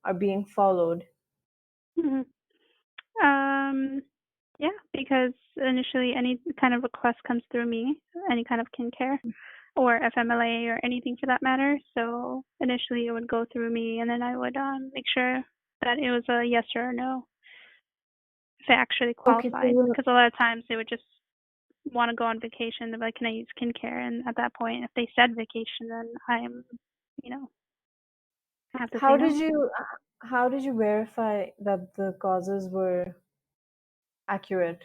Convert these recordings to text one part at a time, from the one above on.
are being followed? Mhm. Um, yeah, because initially any kind of request comes through me, any kind of kin care or FMLA or anything for that matter. So initially it would go through me, and then I would make sure that it was a yes or a no if it actually Okay, so qualified. Because a lot of times they would just want to go on vacation. They're like, "Can I use skincare?" And at that point, if they said vacation, then you know, I have to say how no. did you how did you verify that the causes were accurate?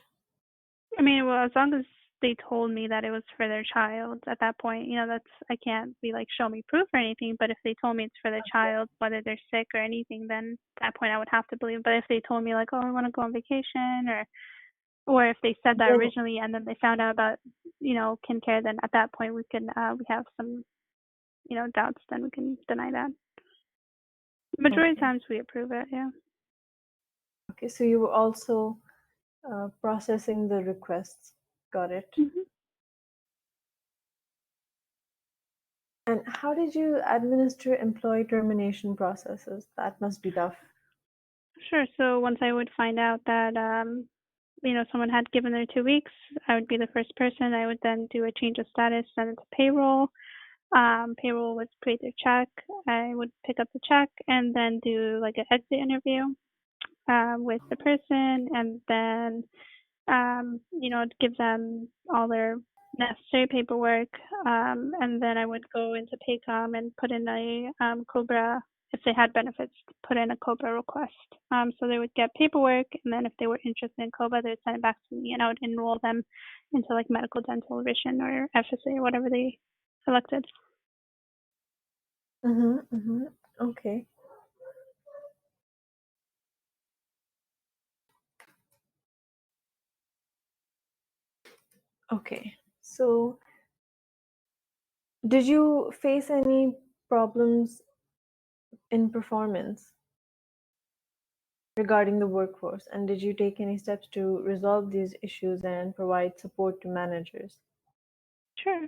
I mean, well, as long as they told me that it was for their child at that point, that's I can't be like, show me proof or anything. But if they told me it's for their child, whether they're sick or anything, then at that point I would have to believe. But if they told me like, oh, I want to go on vacation, or if they said that Then originally and then they found out about kin care, then at that point we have some doubts. Then we can deny that. Majority of okay. times we approve it. Yeah. Okay, so you were also processing the requests. Got it. hmm And how did you administer employee termination processes? That must be tough. Sure. So once I would find out that someone had given their 2 weeks, I would be the first person. I would then do a change of status, send it to payroll. Payroll would create their check. I would pick up the check and then do like an exit interview with the person, and then give them all their necessary paperwork, and then I would go into Paycom and put in a COBRA if they had benefits, put in a COBRA request. So they would get paperwork, and then if they were interested in COBRA, they would send it back to me, and I would enroll them into like medical, dental, vision, or FSA, or whatever they selected. Mm-hmm, mm-hmm. Okay. Okay. So, did you face any problems in performance regarding the workforce? And did you take any steps to resolve these issues and provide support to managers? Sure.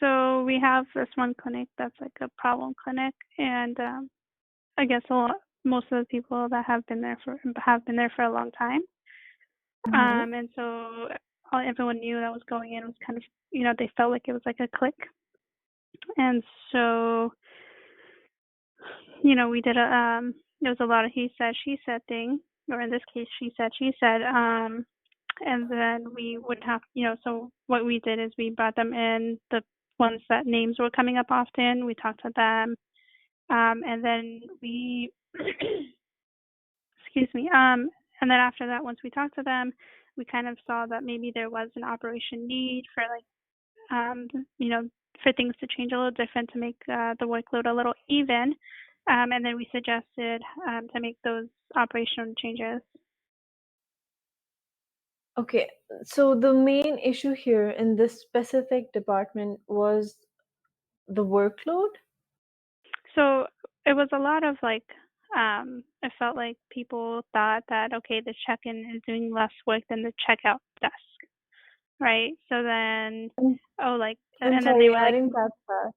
So we have this one clinic that's like a problem clinic, and I guess most of the people that have been there for a long time. Mm-hmm. And so everyone knew that was going in. It was kind of, they felt like it was like a clique. And so, we did there was a lot of he said, she said thing, or in this case, she said, she said. And then we would have, so what we did is we brought them in, the ones that names were coming up often. We talked to them. And then we, excuse me, and then after that, once we talked to them, we kind of saw that maybe there was an operation need for like, um, you know, for things to change a little different to make the workload a little even. And then we suggested to make those operational changes. Okay, so the main issue here in this specific department was the workload? So it was a lot of like, I felt like people thought that, okay, the check-in is doing less work than the checkout desk, right? So then, I'm oh, like, I'm and then they sorry, were I like, didn't catch that.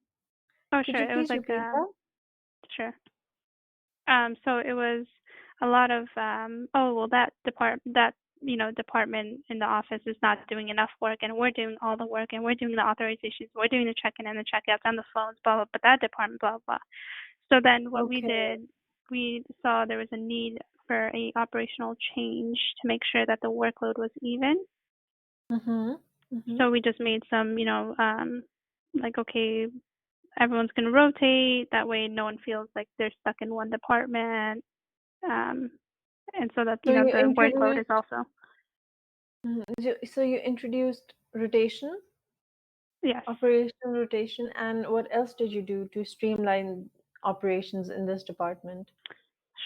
oh, Could sure. you It was please like, repeat that? sure. So it was a lot of, oh, well, department in the office is not doing enough work, and we're doing all the work, and we're doing the authorizations, we're doing the check-in and the checkouts and the phones, blah, blah, but that department, blah, blah. So then what we Okay. did, we saw there was a need for a operational change to make sure that the workload was even. Mm-hmm. Mm-hmm. So we just made some, like, okay, everyone's going to rotate. That way no one feels like they're stuck in one department. Um, and so that, So you the workload is introduced also, so you introduced rotation, yes. operational rotation, and what else did you do to streamline operations in this department?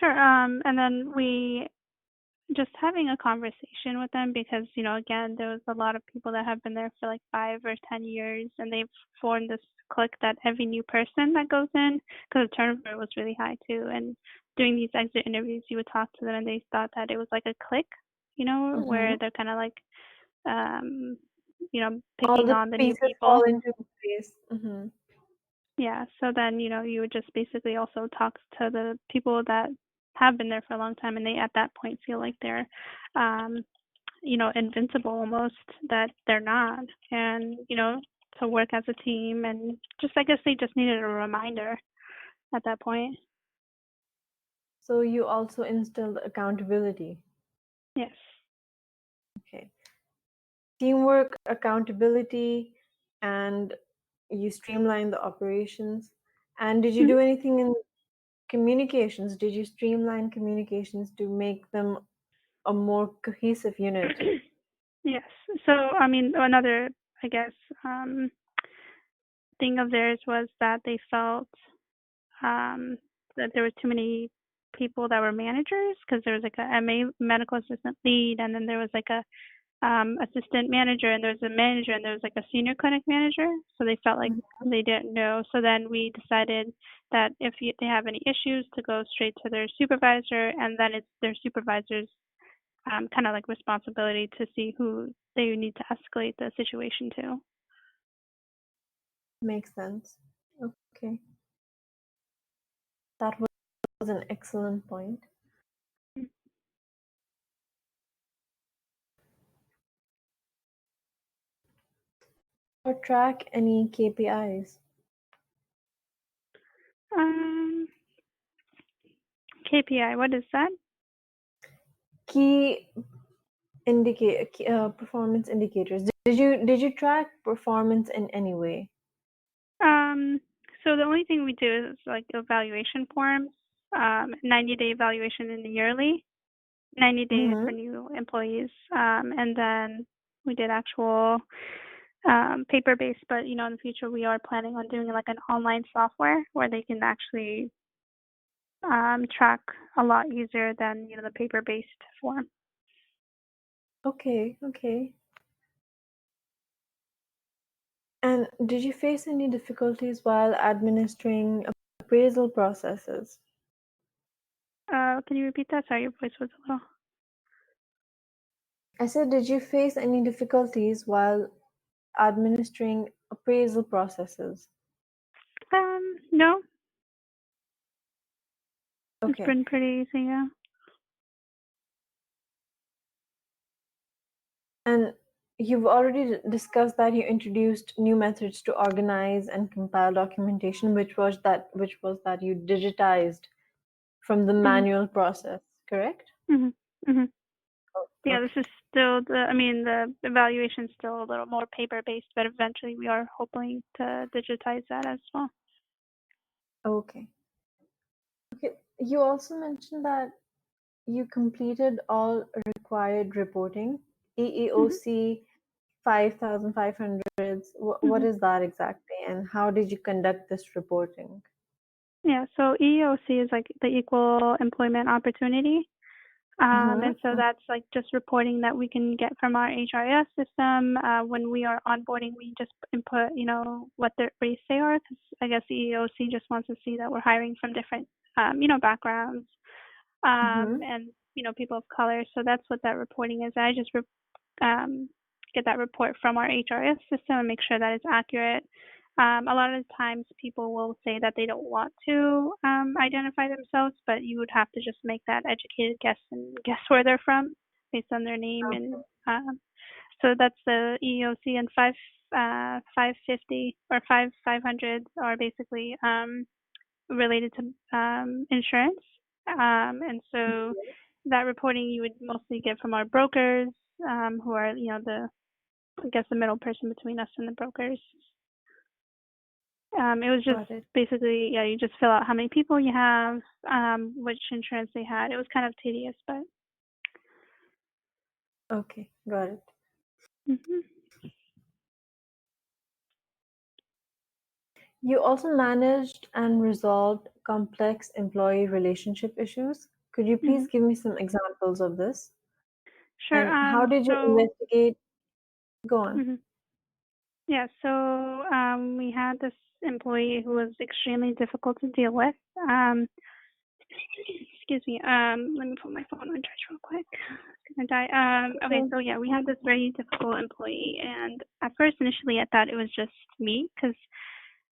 Sure. And then we just having a conversation with them because, again, there was a lot of people that have been there for like 5 or 10 years, and they've formed this clique that every new person that goes in, because the turnover was really high too. And doing these exit interviews, you would talk to them and they thought that it was like a clique, Mm-hmm. where they're kind of like, um, All picking the on the new pieces people. fall into place. Mm-hmm. Yeah. So then, you would just basically also talk to the people that have been there for a long time, and they at that point feel like they're, um, invincible almost, that they're not. And, to work as a team, and just, I guess they just needed a reminder at that point. So you also instilled accountability. Yes. Okay. Teamwork, accountability, and you streamline the operations. And did you Mhm. do anything in communications? Did you streamline communications to make them a more cohesive unit? Yes. So, I mean, another, I guess, um, thing of theirs was that they felt, um, that there were too many people that were managers, because there was like a MA, medical assistant lead, and then there was like a assistant manager, and there was a manager, and there was like a senior clinic manager. So they felt like Mhm. they didn't know. So then we decided that if they have any issues, to go straight to their supervisor, and then it's their supervisor's kind of like responsibility to see who they need to escalate the situation to. Makes sense. Okay. That was an excellent point. Or track any KPIs. Um, KPI, what is that? Key performance indicators. Did you track performance in any way? Um, so the only thing we do is like evaluation forms, 90-day evaluation and a yearly, 90 days Mm-hmm. for new employees. And then we did actual paper-based, but in the future we are planning on doing like an online software where they can actually track a lot easier than the paper-based form. Okay, okay. And did you face any difficulties while administering appraisal processes? Can you repeat that? Sorry, your voice was a little. I said, did you face any difficulties while administering appraisal processes? No, it's Okay. been pretty easy. Yeah. And you've already discussed that you introduced new methods to organize and compile documentation, which was that you digitized from the Mhm. manual process, correct? Mhm. Mhm. Oh, Yeah, this okay. is still the evaluation is still a little more paper-based, but eventually we are hoping to digitize that as well. Okay. Okay. You also mentioned that you completed all required reporting, Mhm. EEOC 5500s. What Mhm. is that exactly, and how did you conduct this reporting? Yeah, so EEOC is like the Equal Employment Opportunity. And so Mm-hmm. that's like just reporting that we can get from our HRIS system. When we are onboarding, we just input, what their race they are, because I guess the EEOC just wants to see that we're hiring from different, backgrounds, Mm-hmm. and, people of color. So that's what that reporting is. I just um, get that report from our HRS system and make sure that it's accurate. A lot of the times people will say that they don't want to identify themselves, but you would have to just make that educated guess and guess where they're from based on their name. And so that's the EEOC, and 550 or 500s are basically related to insurance. And so that reporting you would mostly get from our brokers, who are, I guess, the middle person between us and the brokers. It was just Got it. basically, yeah, you just fill out how many people you have, which insurance they had. It was kind of tedious, but. Okay, got it. Mhm. You also managed and resolved complex employee relationship issues. Could you please Mhm. give me some examples of this? Sure. And how did you So. investigate? Go on. Mhm. Yeah. So we had this employee who was extremely difficult to deal with. Excuse me. Let me put my phone on charge real quick. It's gonna die. Okay. Okay. So yeah, we had this very difficult employee, and at first, initially, I thought it was just me, because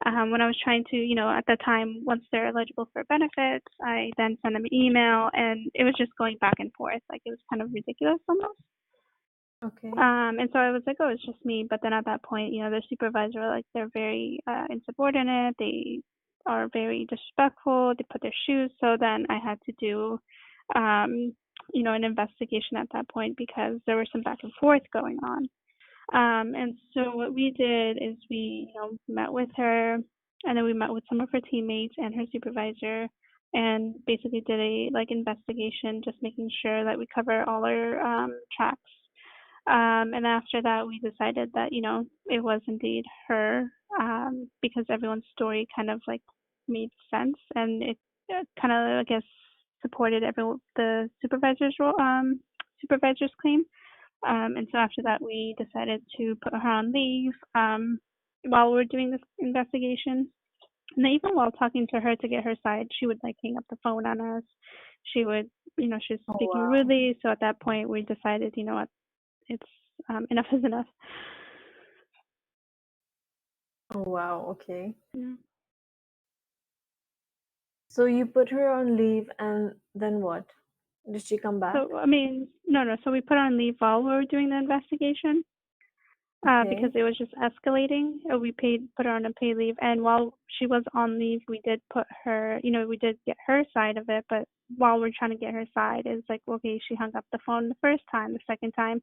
When I was trying to, at that time, once they're eligible for benefits, I then sent them an email, and it was just going back and forth. Like, it was kind of ridiculous almost. Okay. And so I was like, oh, it's just me. But then at that point, the supervisor, like, they're very insubordinate. They are very disrespectful. They put their shoes. So then I had to do, an investigation at that point because there was some back and forth going on. And so what we did is we, met with her, and then we met with some of her teammates and her supervisor, and basically did a like investigation, just making sure that we cover all our tracks. And after that, we decided that it was indeed her, because everyone's story kind of like made sense, and it kind of, I guess, supported the supervisor's claim. And so after that, we decided to put her on leave while we were doing this investigation. And even while talking to her to get her side, she would like hang up the phone on us. She would, she was Oh speaking wow. rudely. So at that point, we decided, what, it's enough is enough. Oh wow. Okay. Yeah. So you put her on leave, and then what? Did she come back? So I mean, no. So we put her on leave while we were doing the investigation. Because Okay. it was just escalating. We put her on a paid leave, and while she was on leave, we did put her, we did get her side of it. But while we're trying to get her side, it's like, okay, she hung up the phone the first time. The second time,